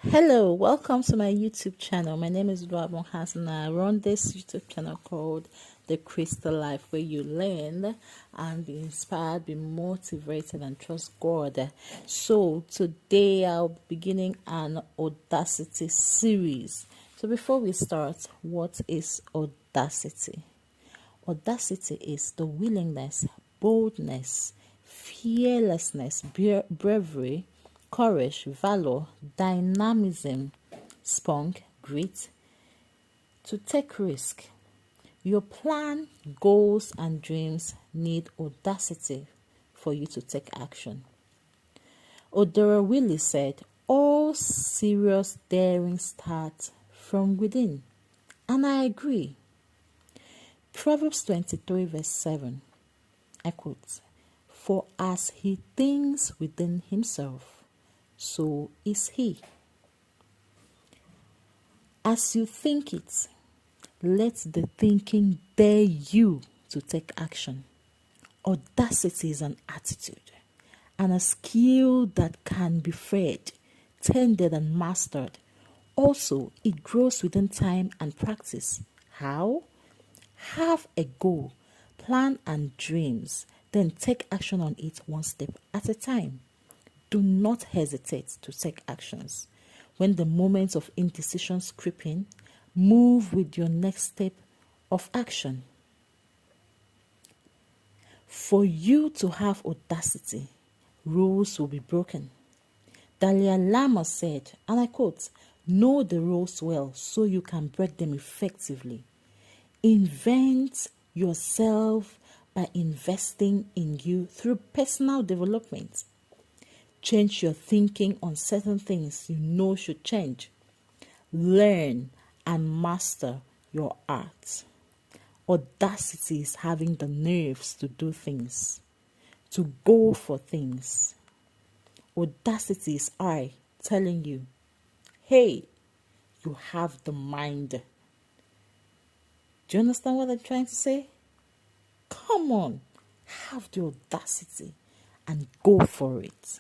Hello, welcome to my YouTube channel. My name is Luabon Hassan. I run this YouTube channel called The Crystal Life, where you learn and be inspired, be motivated, and trust God. So today I'll be beginning an Audacity series. So before we start, what is Audacity? Audacity is the willingness, boldness, fearlessness, bravery, courage, valor, dynamism, spunk, grit, to take risk. Your plan, goals, and dreams need audacity for you to take action. Odora Willis said, all serious daring starts from within. And I agree. Proverbs 23 verse 7, I quote, for as he thinks within himself, so is he. As you think it, let the thinking dare you to take action. Audacity is an attitude and a skill that can be fed, tended, and mastered. Also, it grows within time and practice. How? Have a goal, plan and dreams, then take action on it one step at a time. Do not hesitate to take actions. When the moments of indecision creep in, move with your next step of action. For you to have audacity, rules will be broken. Dalai Lama said, and I quote, know the rules well so you can break them effectively. Invent yourself by investing in you through personal development. Change your thinking on certain things you know should change. Learn and master your art. Audacity is having the nerves to do things, to go for things. Audacity is I telling you, hey, you have the mind. Do you understand what I'm trying to say? Come on, have the audacity and go for it.